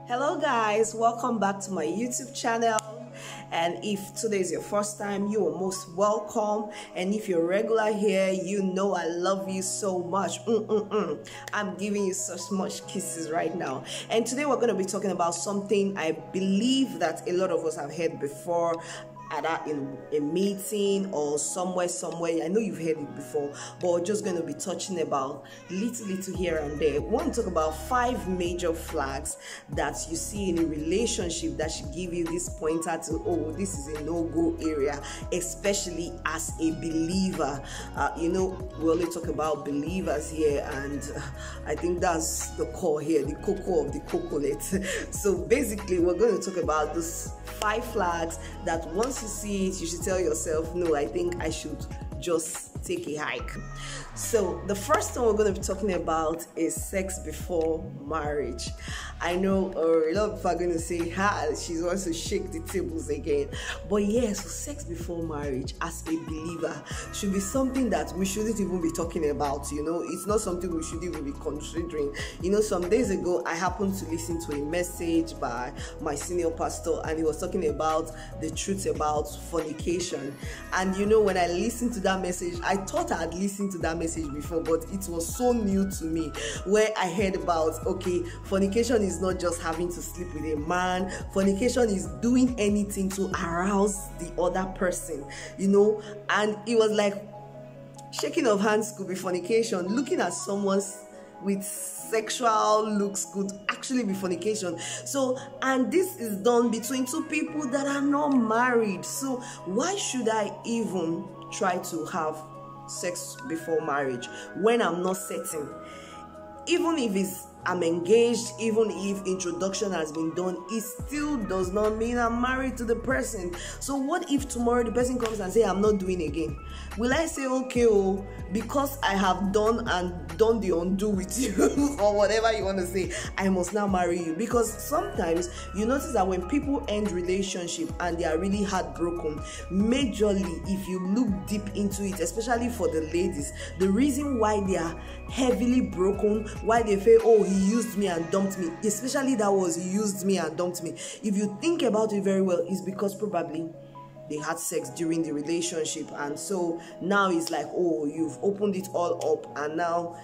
Hello guys, welcome back to my YouTube channel. And if today is your first time, you are most welcome. And if you're regular here, you know I love you so much. I'm giving you such much kisses right now. And today we're going to be talking about something I believe that a lot of us have heard before, either in a meeting or somewhere. I know you've heard it before, but we're just going to be touching about little here and there. We want to talk about 5 major flags that you see in a relationship that should give you this pointer to, oh, this is a no-go area, especially as a believer. We only talk about believers here, and I think that's the core here, the cocoa of the coconut. So basically, we're going to talk about this 5 flags that once you see it, you should tell yourself, no, I think I should just take a hike. So the first one we're going to be talking about is sex before marriage. I know a lot of people are going to say, she wants to shake the tables again. But yes, so sex before marriage as a believer should be something that we shouldn't even be talking about. It's not something we should even be considering. Some days ago, I happened to listen to a message by my senior pastor, and he was talking about the truth about fornication. And when I listened to that message, I thought I had listened to that message before, but it was so new to me, where I heard about, okay, fornication is not just having to sleep with a man. Fornication is doing anything to arouse the other person, and it was like shaking of hands could be fornication. Looking at someone's with sexual looks could actually be fornication. So, and this is done between 2 people that are not married. So why should I even try to have sex before marriage when I'm not certain? Even if I'm engaged, even if introduction has been done, it still does not mean I'm married to the person. So what if tomorrow the person comes and say, I'm not doing again? Will I say, okay, because I have done the undo with you or whatever you want to say, I must now marry you? Because sometimes you notice that when people end relationship and they are really heartbroken, majorly, if you look deep into it, especially for the ladies, the reason why they are heavily broken, why they feel, oh, he used me and dumped me, especially that was he used me and dumped me, if you think about it very well, is because probably they had sex during the relationship, and so now it's like, oh, you've opened it all up and now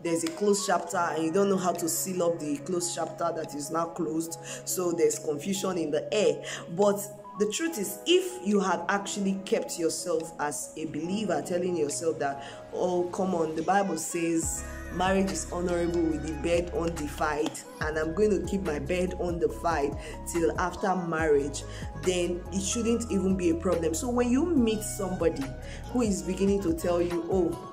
there's a closed chapter and you don't know how to seal up the closed chapter that is now closed, so there's confusion in the air. But the truth is, if you had actually kept yourself as a believer, telling yourself that, oh, come on, the Bible says marriage is honorable with the bed undefiled, and I'm going to keep my bed undefiled till after marriage, then it shouldn't even be a problem. So when you meet somebody who is beginning to tell you, oh,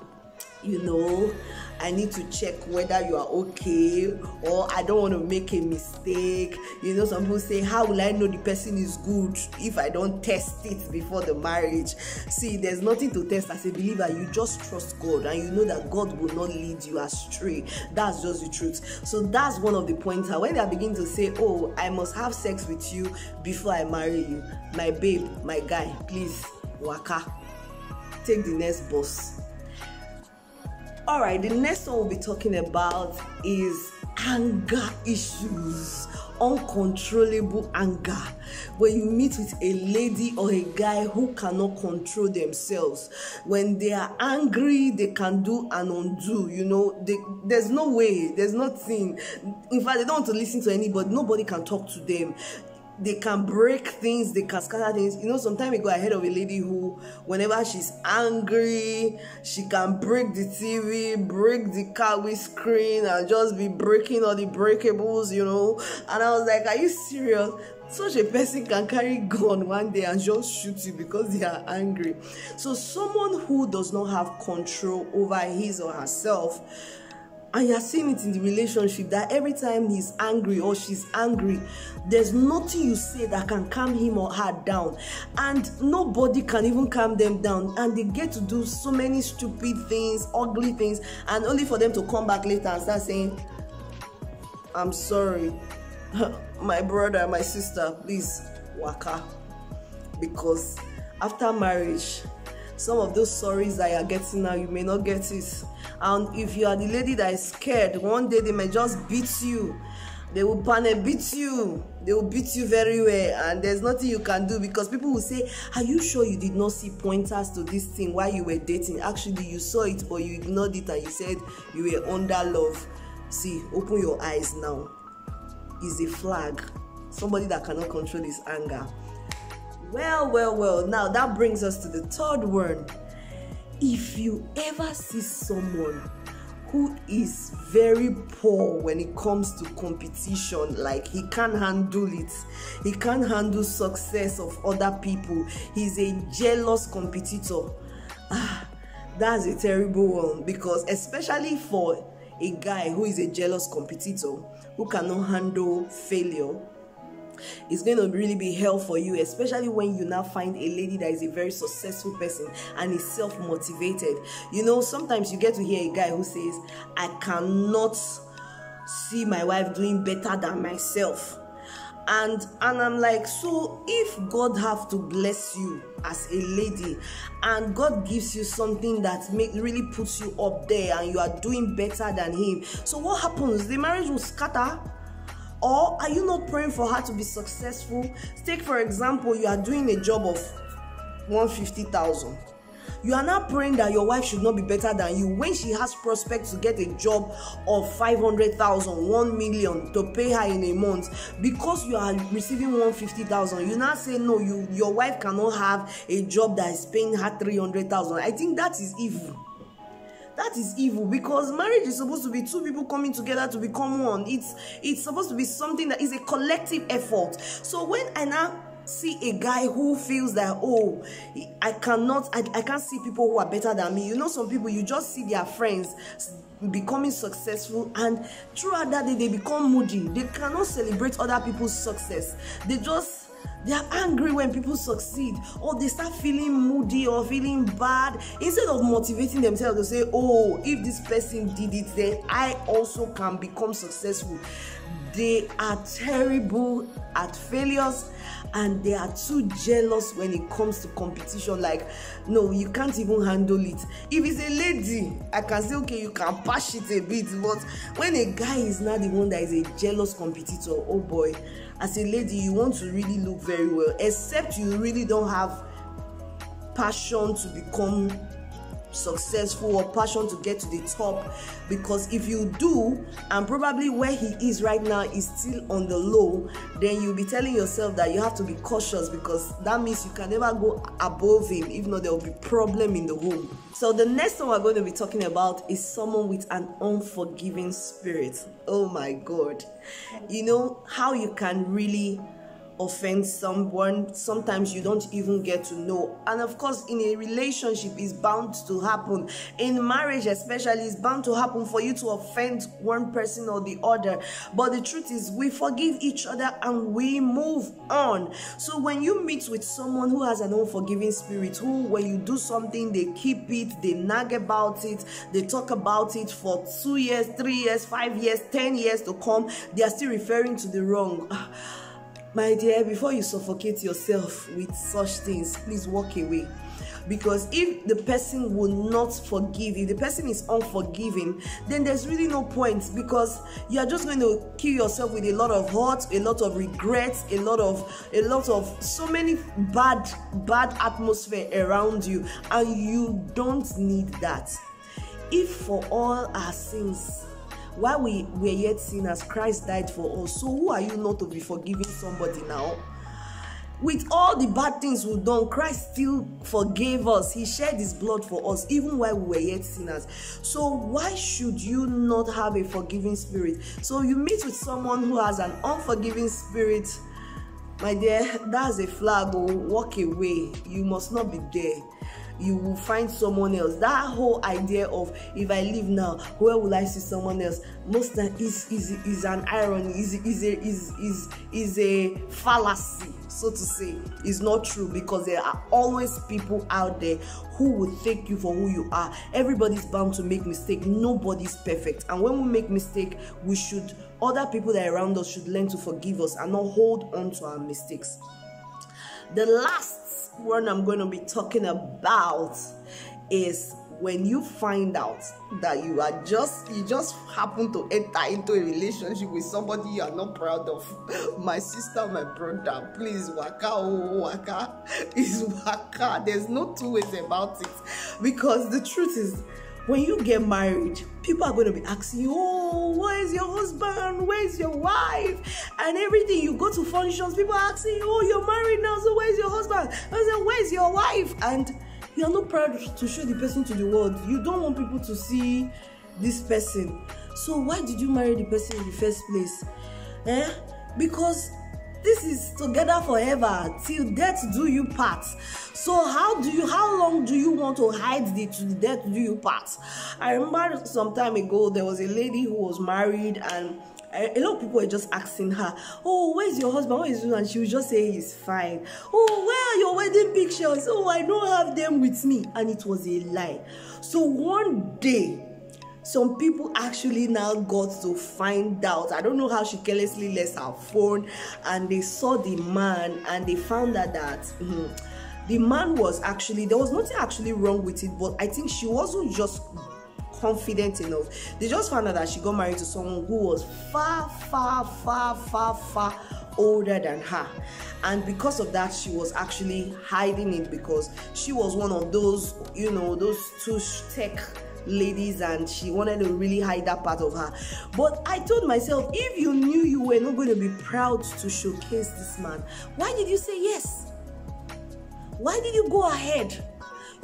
I need to check whether you are okay, or I don't want to make a mistake. Some people say, how will I know the person is good if I don't test it before the marriage? See, there's nothing to test. As a believer, you just trust God, and you know that God will not lead you astray. That's just the truth. So that's one of the points. When they begin to say, oh, I must have sex with you before I marry you, my babe, my guy, please, waka, take the next bus. Alright, the next one we'll be talking about is anger issues, uncontrollable anger. When you meet with a lady or a guy who cannot control themselves, when they are angry, they can do and undo. There's no way, there's nothing. In fact, they don't want to listen to anybody. Nobody can talk to them. They can break things, they can scatter things. Some time ago I heard of a lady who, whenever she's angry, she can break the TV, break the car windscreen, and just be breaking all the breakables, And I was like, are you serious? Such a person can carry gun one day and just shoot you because they are angry. So someone who does not have control over his or herself, and you're seeing it in the relationship, that every time he's angry or she's angry, there's nothing you say that can calm him or her down, and nobody can even calm them down, and they get to do so many stupid things, ugly things, and only for them to come back later and start saying, I'm sorry, my brother, my sister, please waka. Because after marriage, some of those sorries that you're getting now, you may not get it. And if you are the lady that is scared, one day they may just beat you They will panel beat you. They will beat you very well, and there's nothing you can do, because people will say, are you sure you did not see pointers to this thing while you were dating? Actually, you saw it, but you ignored it, and you said you were under love. See, open your eyes now. Is a flag. Somebody that cannot control his anger. Well. Now that brings us to the third one. If you ever see someone who is very poor when it comes to competition, like he can't handle it, he can't handle success of other people, he's a jealous competitor, that's a terrible one, because especially for a guy who is a jealous competitor, who cannot handle failure, it's going to really be hell for you, especially when you now find a lady that is a very successful person and is self-motivated. You know, sometimes you get to hear a guy who says, I cannot see my wife doing better than myself. And I'm like, so if God have to bless you as a lady, and God gives you something that really puts you up there, and you are doing better than him, so what happens? The marriage will scatter? Or are you not praying for her to be successful? Take, for example, you are doing a job of 150,000. You are not praying that your wife should not be better than you when she has prospects to get a job of 500,000, 1 million to pay her in a month. Because you are receiving 150,000, you now say no, your wife cannot have a job that is paying her 300,000. I think that is evil. That is evil, because marriage is supposed to be two people coming together to become one. It's supposed to be something that is a collective effort. So when I now see a guy who feels that, oh, I can't see people who are better than me. You know, some people, you just see their friends becoming successful, and throughout that day they become moody. They cannot celebrate other people's success. They are angry when people succeed, or they start feeling moody or feeling bad. Instead of motivating themselves to say, oh, if this person did it, then I also can become successful. They are terrible at failures, and they are too jealous when it comes to competition. Like, no, you can't even handle it. If it's a lady, I can say, okay, you can push it a bit, but when a guy is not the one that is a jealous competitor, oh boy, as a lady, you want to really look very well, except you really don't have passion to become successful or passion to get to the top. Because if you do, and probably where he is right now is still on the low, then you'll be telling yourself that you have to be cautious, because that means you can never go above him. If not, there will be problem in the home. So the next one we're going to be talking about is someone with an unforgiving spirit. Oh my God. You know how you can really offend someone? Sometimes you don't even get to know. And of course, in a relationship, it's bound to happen. In marriage especially, it's bound to happen for you to offend one person or the other. But the truth is, we forgive each other and we move on. So when you meet with someone who has an unforgiving spirit, who when you do something, they keep it, they nag about it, they talk about it for 2 years, 3 years, 5 years, 10 years to come, they are still referring to the wrong. My dear, before you suffocate yourself with such things, please walk away. Because if the person will not forgive, if the person is unforgiving, then there's really no point, because you are just going to kill yourself with a lot of hurt, a lot of regrets, a lot of so many bad atmosphere around you, and you don't need that. If for all our sins, while we were yet sinners, Christ died for us. So who are you not to be forgiving somebody now? With all the bad things we've done, Christ still forgave us. He shed his blood for us, even while we were yet sinners. So why should you not have a forgiving spirit? So you meet with someone who has an unforgiving spirit, my dear, that's a flag. Oh, walk away. You must not be there. You will find someone else. That whole idea of, if I leave now, where will I see someone else? Most of that is an irony, is a fallacy, so to say. It's not true, because there are always people out there who will take you for who you are. Everybody's bound to make mistakes. Nobody's perfect. And when we make mistakes, other people that are around us should learn to forgive us and not hold on to our mistakes. The last one I'm going to be talking about is when you find out that you just happen to enter into a relationship with somebody you are not proud of. My sister, my brother, please, waka, oh, waka is waka. There's no two ways about it, because the truth is, when you get married, people are going to be asking you, oh, where is your husband? Where is your wife? And everything. You go to functions, people are asking you, oh, you're married now, so where is your husband? I said, where is your wife? And you are not proud to show the person to the world. You don't want people to see this person. So why did you marry the person in the first place? Because this is together forever, till death do you part. So how long do you want to hide the to the death do you part? I remember some time ago there was a lady who was married, and a lot of people were just asking her, oh, where's your husband? Where is he? And she would just say he's fine. Oh, where are your wedding pictures? Oh, I don't have them with me. And it was a lie. So one day, some people actually now got to find out. I don't know how she carelessly left her phone, and they saw the man, and they found out that the man was actually, there was nothing actually wrong with it, but I think she wasn't just confident enough. They just found out that she got married to someone who was far older than her, and because of that she was actually hiding it, because she was one of those, you know, those two tech ladies, and she wanted to really hide that part of her. But I told myself, if you knew you were not going to be proud to showcase this man, why did you say yes? Why did you go ahead?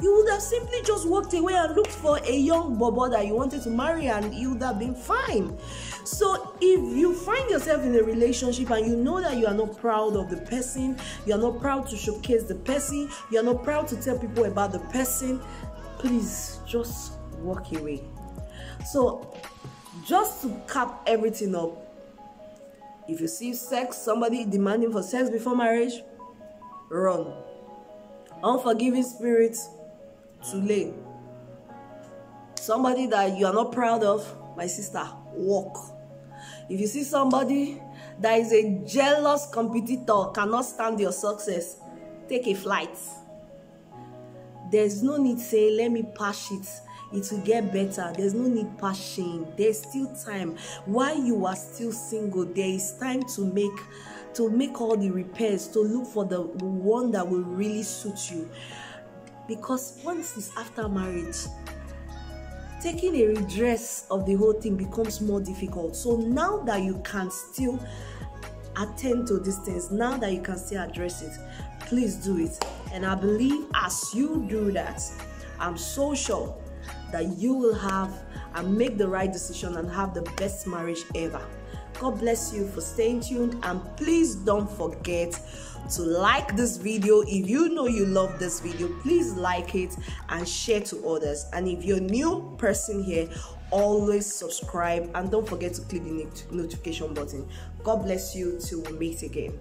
You would have simply just walked away and looked for a young bobo that you wanted to marry, and you would have been fine. So if you find yourself in a relationship and you know that you are not proud of the person, you are not proud to showcase the person, you are not proud to tell people about the person, please just walk away. So just to cap everything up, if you see somebody demanding for sex before marriage, run. Unforgiving spirit, too late. Somebody that you are not proud of, my sister, walk. If you see somebody that is a jealous competitor, cannot stand your success, take a flight. There's no need saying, let me patch it, it will get better. There's no need patching. There's still time. While you are still single, there is time to make all the repairs, to look for the one that will really suit you. Because once it's after marriage, taking a redress of the whole thing becomes more difficult. So now that you can still attend to these things, now that you can still address it, please do it. And I believe as you do that, I'm so sure that you will have and make the right decision and have the best marriage ever. God bless you for staying tuned, and please don't forget to like this video. If you know you love this video, please like it and share to others. And if you're a new person here, always subscribe and don't forget to click the notification button. God bless you till we meet again.